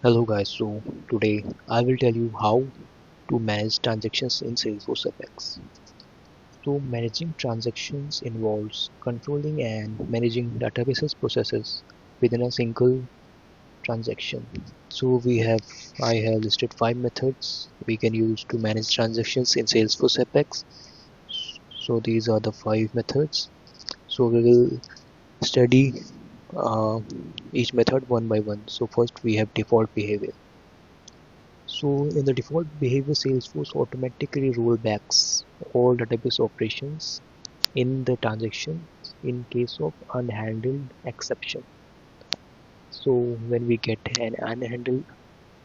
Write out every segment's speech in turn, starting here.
Hello guys, so today I will tell you how to manage transactions in Salesforce Apex. So managing transactions involves controlling and managing databases processes within a single transaction. So I have listed 5 methods we can use to manage transactions in Salesforce Apex. So these are the 5 methods. So we will study uh, each method one by one. So first we have default behavior. So in the default behavior, Salesforce automatically rollbacks all database operations in the transaction in case of unhandled exception. So when we get an unhandled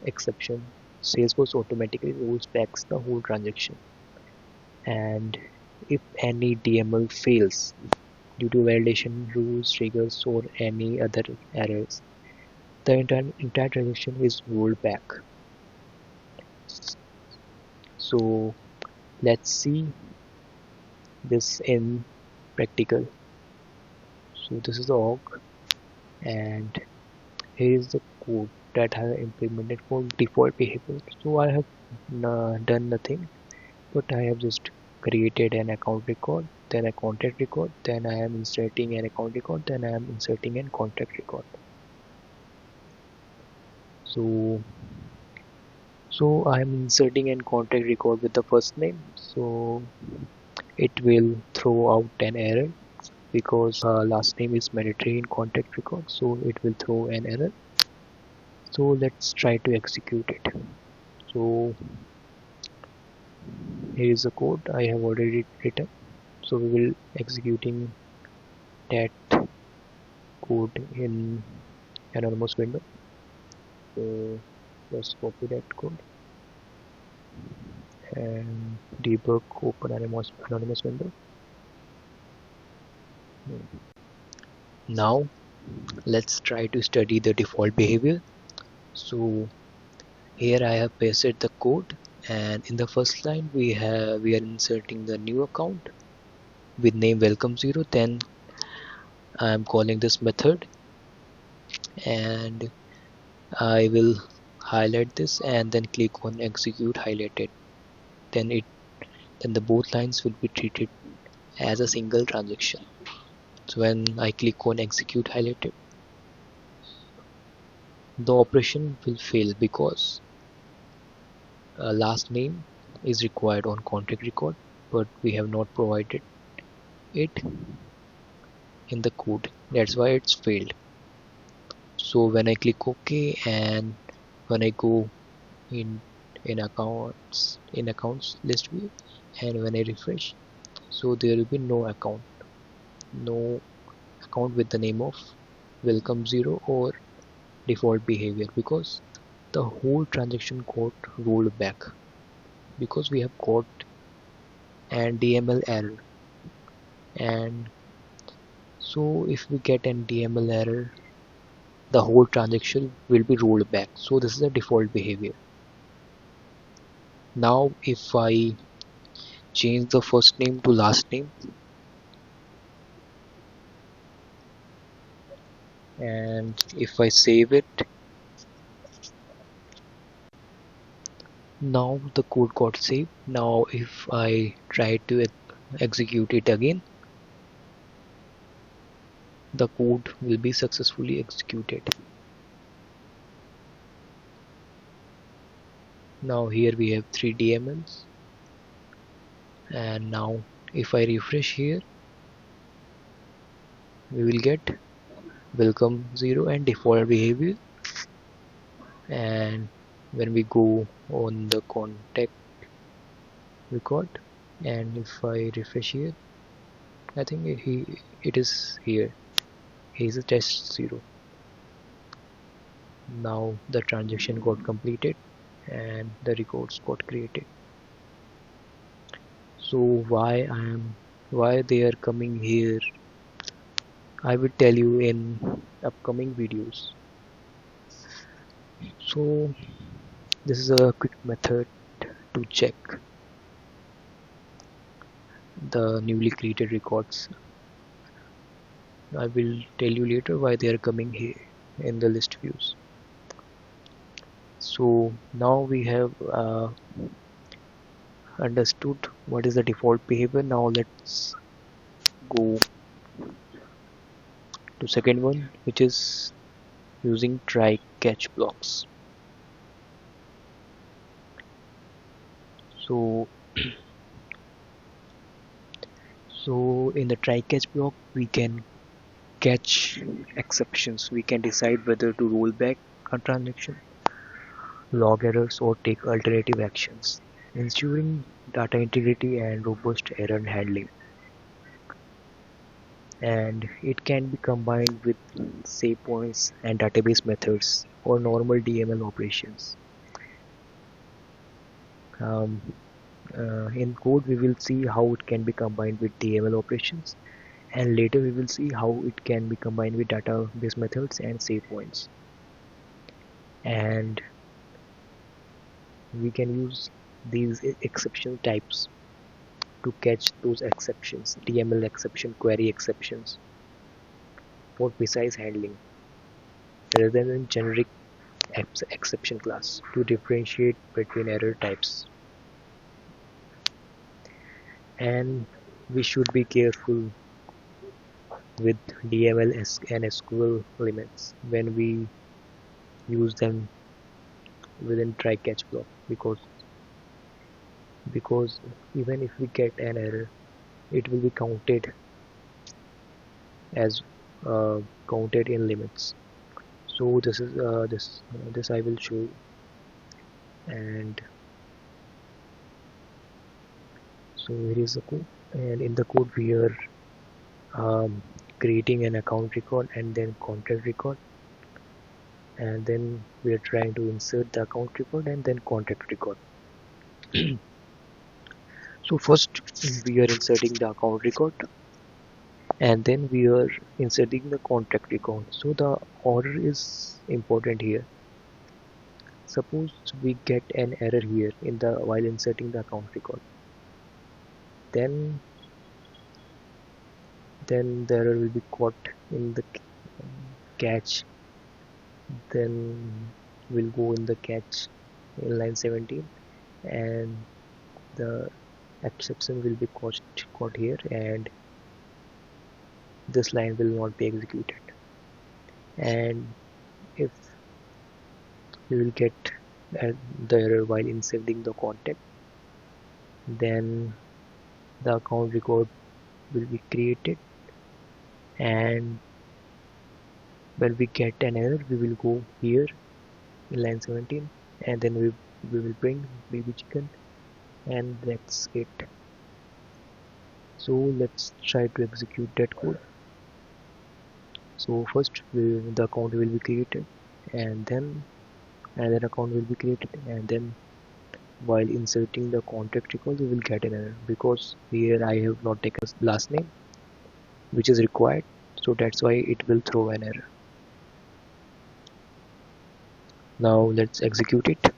exception, Salesforce automatically rolls back the whole transaction. And if any DML fails due to validation rules, triggers, or any other errors, the entire transaction is rolled back. So let's see this in practical. So this is the org, and here is the code that I have implemented for default behavior. So I have done nothing, but I have just created an account record, then a contact record, then I am inserting an account record, then I am inserting an contact record. So I am inserting an contact record with the first name, so it will throw out an error because last name is mandatory in contact record, so it will throw an error. So let's try to execute it. So here is the code I have already written. So we will executing that code in anonymous window. So let's copy that code and debug, open anonymous window. Now let's try to study the default behavior. So here I have pasted the code, and in the first line we are inserting the new account with name welcome0. Then I am calling this method, and I will highlight this and then click on execute highlighted. Then the both lines will be treated as a single transaction. So when I click on execute highlighted, the operation will fail because last name is required on contact record, but we have not provided it in the code. That's why it's failed. So when I click OK, and when I go in accounts list view, and when I refresh, so there will be no account with the name of welcome0 or default behavior, because the whole transaction got rolled back because we have got an DML error. And so if we get an DML error, the whole transaction will be rolled back. So this is a default behavior. Now if I change the first name to last name, and if I save it, now the code got saved. Now if I try to execute it again, the code will be successfully executed. Now here we have 3 DMLs, and now if I refresh here, we will get welcome0 and default behavior. And when we go on the contact record, and if I refresh here, I think it is here. Here's a test 0. Now the transaction got completed and the records got created. So why they are coming here, I will tell you in upcoming videos. So this is a quick method to check the newly created records. I will tell you later why they are coming here in the list views. So now we have understood what is the default behavior. Now let's go to second one, which is using try catch blocks. So in the try catch block we can catch exceptions. We can decide whether to roll back a transaction, log errors, or take alternative actions, ensuring data integrity and robust error handling. And it can be combined with Savepoints and database methods or normal DML operations. Um, in code, we will see how it can be combined with DML operations, and later we will see how it can be combined with database methods and Savepoints. And we can use these exception types to catch those exceptions, DML exception, query exceptions, for precise handling rather than generic exception class to differentiate between error types. And we should be careful with DML and SQL limits when we use them within try catch block, because even if we get an error, it will be counted as counted in limits. So this is this I will show you. And so here is the code, and in the code we are creating an account record and then contract record, and then we are trying to insert the account record and then contract record. So first we are inserting the account record and then we are inserting the contract record. So the order is important here. Suppose we get an error here in the while inserting the account record, then the error will be caught in the catch, then we'll go in the catch in line 17, and the exception will be caught here, and this line will not be executed. And if we will get the error while inserting the contact, then the account record will be created, and when we get an error we will go here in line 17, and then we will bring baby chicken, and that's it. So let's try to execute that code. So first the account will be created, and then another account will be created, and then while inserting the contact record we will get an error because here I have not taken last name which is required, so that's why it will throw an error. Now let's execute it.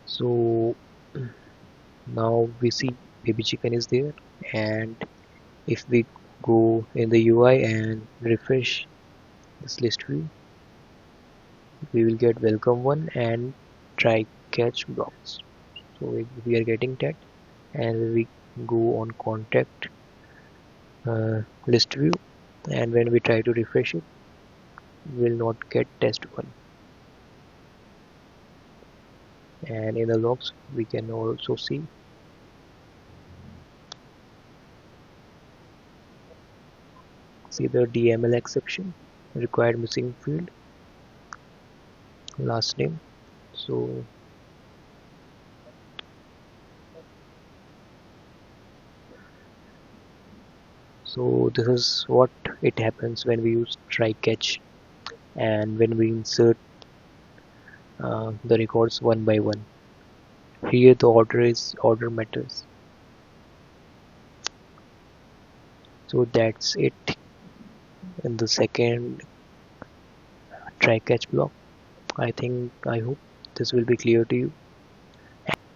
So now we see baby chicken is there, and if we go in the UI and refresh this list view, we will get welcome one and try catch blocks. So we are getting that, and we go on contact list view, and when we try to refresh it, we will not get test one. And in the logs we can also see the DML exception, required missing field, last name. So this is what it happens when we use try catch and when we insert the records one by one. Here the order matters. So that's it in the second try catch block. I hope this will be clear to you.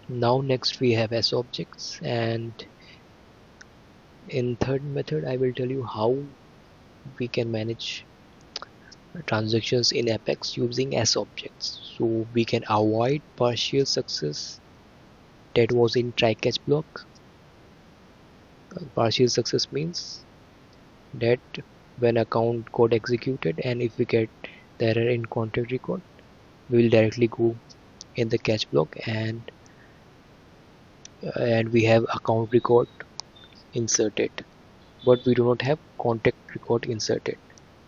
Now next we have sObjects, and in third method I will tell you how we can manage transactions in Apex using sObjects. So we can avoid partial success that was in try-catch block. Partial success means that when account got executed and if we get the error in contact record, we will directly go in the catch block and we have account record inserted, but we do not have contact record inserted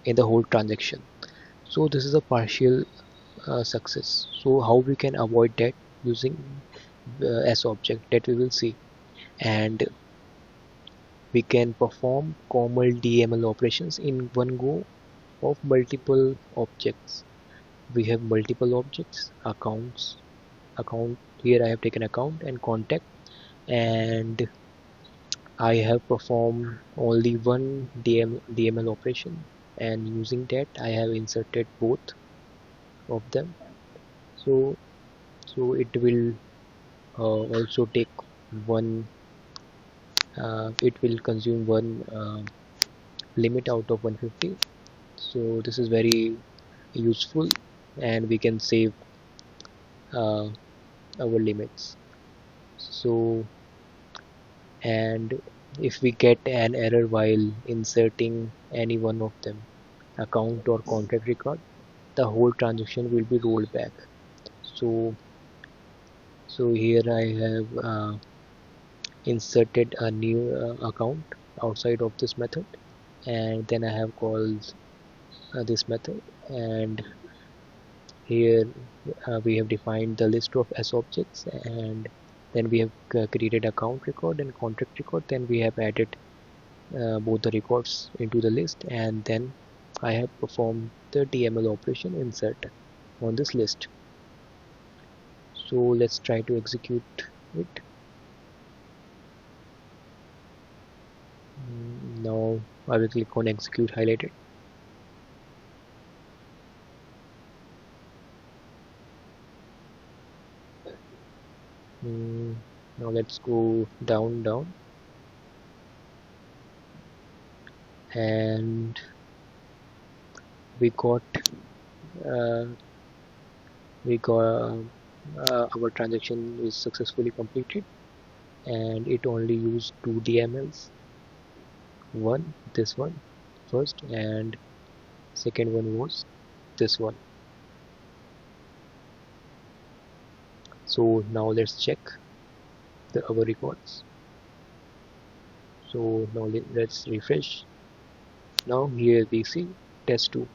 in the whole transaction. So this is a partial success. So how we can avoid that using sObject, that we will see. And we can perform common DML operations in one go of multiple objects. We have multiple objects, accounts, account. Here I have taken account and contact, and I have performed only one DML operation, and using that I have inserted both of them. So it will also take one. It will consume one limit out of 150. So this is very useful, and we can save uh, our limits. So, and if we get an error while inserting any one of them, account or contact record, the whole transaction will be rolled back. So here I have inserted a new account outside of this method, and then I have called this method, and here we have defined the list of sObjects, and then we have created account record and contact record. Then we have added both the records into the list, and then I have performed the DML operation insert on this list. So let's try to execute it. Now I will click on execute highlighted. Now let's go down, and we got our transaction is successfully completed, and it only used 2 DMLs. This one first, and second one was this one. So now let's check our records. So now let's refresh. Now here we see test2,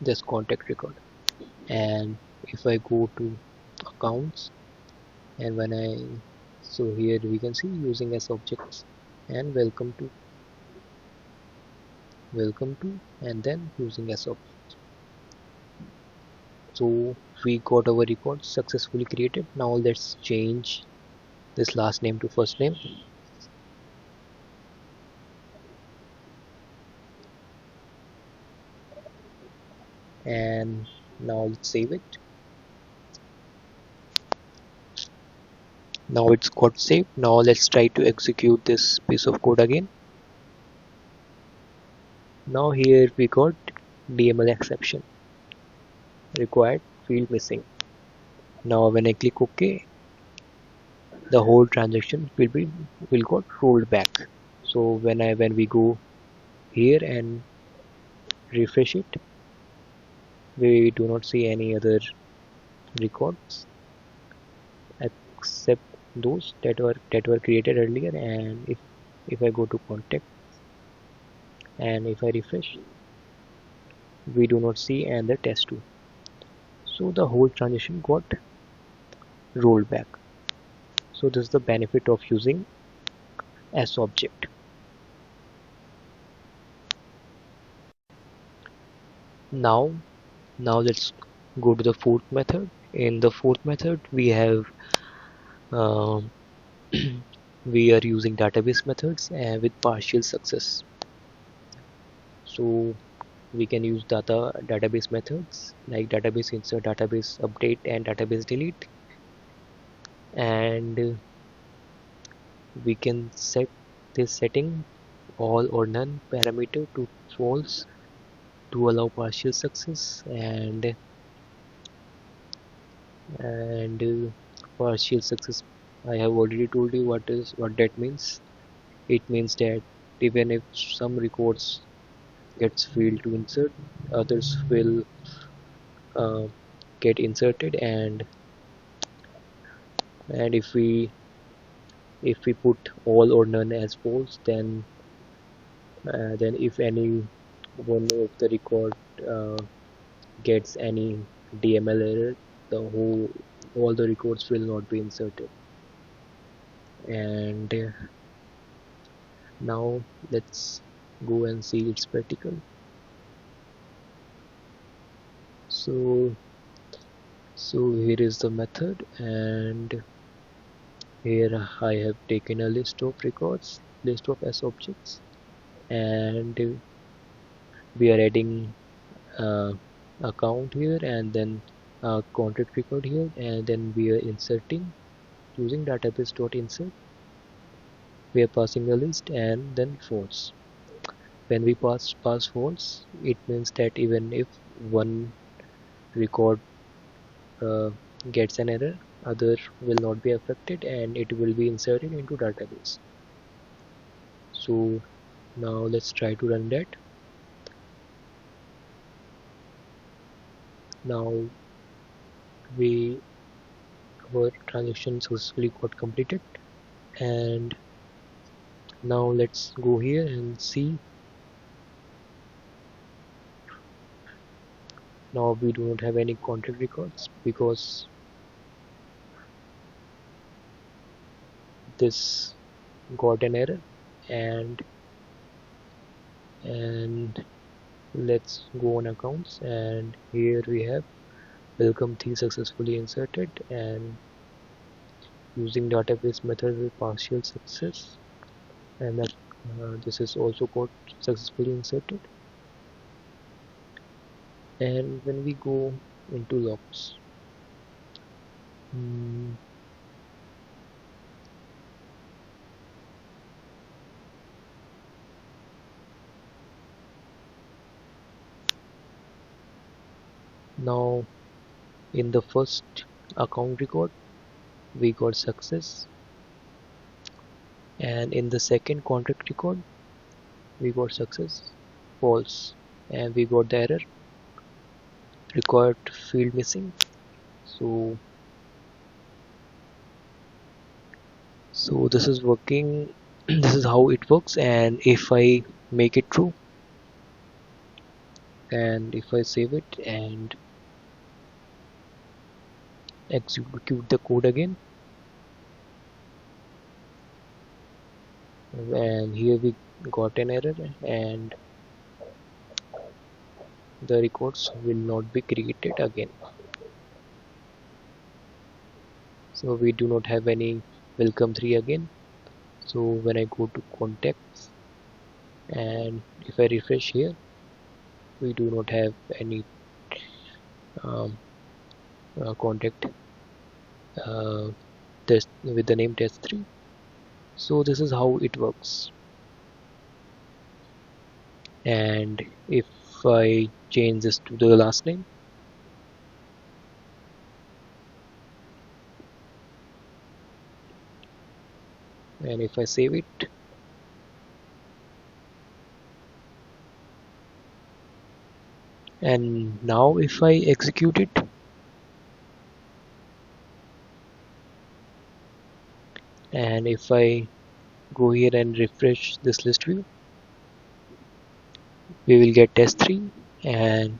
this contact record. And if I go to accounts, and so here we can see using sObjects and welcome to, and then using sObjects. So we got our record successfully created. Now let's change this last name to first name, and now let's save it. Now it's got saved. Now let's try to execute this piece of code again. Now here we got DML exception, required field missing. Now when I click OK, the whole transaction will got rolled back. So when we go here and refresh it, we do not see any other records except those that were created earlier. And if I go to contact and if I refresh, we do not see and the test2. So the whole transaction got rolled back. So this is the benefit of using sObject. Now let's go to the fourth method. In the fourth method we have we are using database methods with partial success. So we can use database methods like database insert, database update, and database delete. And we can set this setting all or none parameter to false to allow partial success, and partial success, I have already told you what that means. It means that even if some records gets failed to insert, others will uh, get inserted, and if we put all or none as false, then if any one of the record uh, gets any DML error, the whole all the records will not be inserted. And now let's go and see its practical. So here is the method, and here I have taken a list of records, list of sObjects, and we are adding account here, and then contact record here, and then we are inserting using database.insert. We are passing a list and then false. When we pass false, it means that even if one record uh, gets an error, other will not be affected and it will be inserted into database. So now let's try to run that. Now our transaction successfully got completed, and now let's go here and see. Now we do not have any contract records because this got an error, and let's go on accounts, and here we have welcome 3 successfully inserted, and using database method with partial success, and that this is also got successfully inserted. And when we go into logs, now in the first account record we got success, and in the second contract record we got success false, and we got the error required field missing. So this is working. This is how it works, and if I make it true, and if I save it and execute the code again, and here we got an error, and the records will not be created again. So we do not have any welcome 3 again. So when I go to contacts, and if I refresh here, we do not have any contact test with the name test3. So this is how it works. And if I change this to the last name, and if I save it, and now if I execute it, and if I go here and refresh this list view, we will get test3. And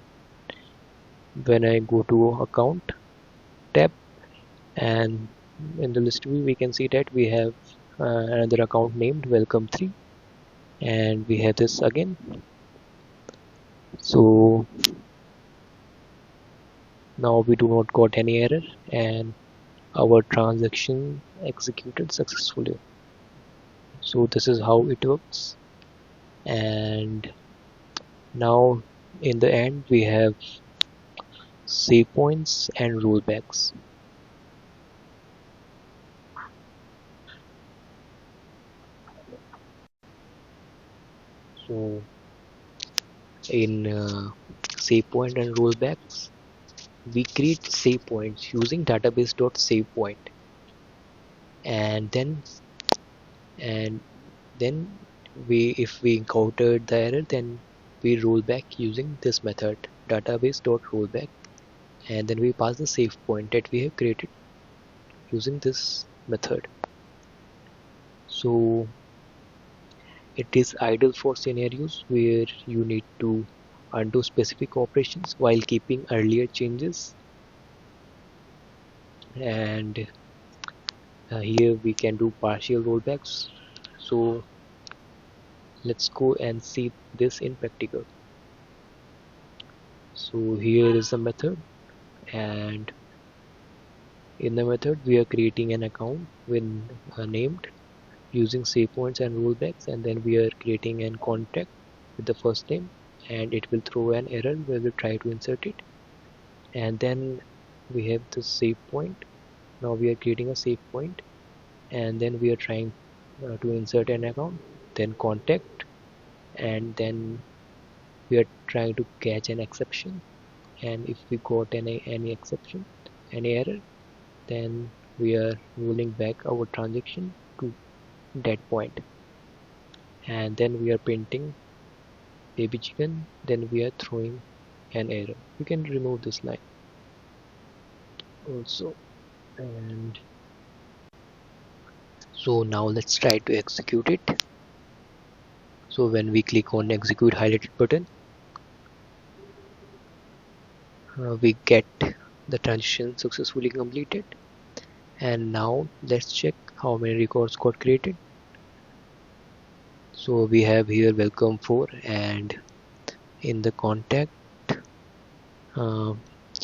when I go to account tab, and in the list view we can see that we have another account named welcome 3, and we have this again. So now we do not got any error, and our transaction executed successfully. So this is how it works. And now in the end we have Savepoints and rollbacks. So in Savepoint and Rollbacks, we create save points using Database.SsavePoint, and and then if we encountered the error, then we roll back using this method Database.rollback, and then we pass the save point that we have created using this method. So it is ideal for scenarios where you need to undo specific operations while keeping earlier changes. And here we can do partial rollbacks. So let's go and see this in practical. So here is the method, and in the method we are creating an account when named using save points and rollbacks, and then we are creating an contact with the first name, and it will throw an error where we try to insert it. And then we have the save point. Now we are creating a save point, and then we are trying to insert an account, then contact, and then we are trying to catch an exception. And if we got any exception, any error, then we are rolling back our transaction to that point, and then we are printing baby chicken, then we are throwing an error. We can remove this line also. And so now let's try to execute it. So when we click on execute highlighted button, we get the transition successfully completed. And now let's check how many records got created. So we have here welcome 4, and in the contact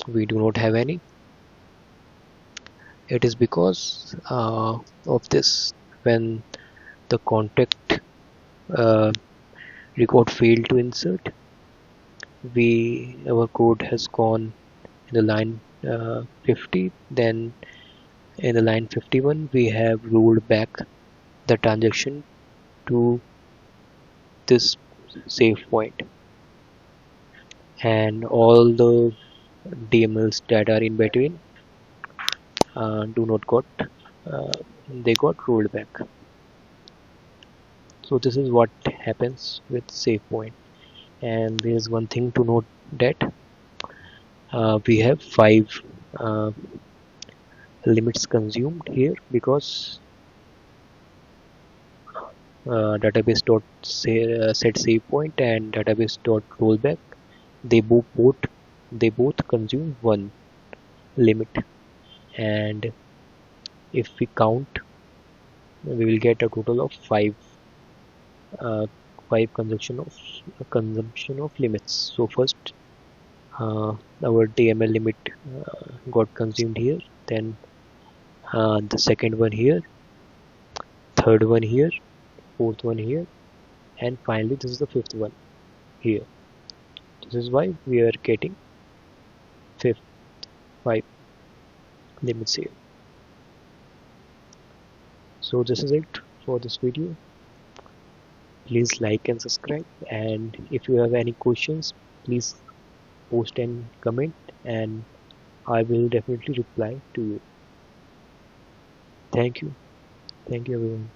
we do not have any. It is because of this. When the contact record failed to insert, our code has gone in the line 50. Then in the line 51 we have rolled back the transaction to this save point, and all the DMLs that are in between do not got they got rolled back. So this is what happens with SavePoint. And there is one thing to note, that we have 5 limits consumed here, because Database.setSavepoint and Database.rollback, they both consume 1 limit, and if we count, we will get a total of 5 consumption of limits. So first our DML limit got consumed here, then the second one here, third one here, fourth one here, and finally this is the 5th one here. This is why we are getting 5 limits here. So this is it for this video. Please like and subscribe, and if you have any questions, please post and comment, and I will definitely reply to you. Thank you everyone.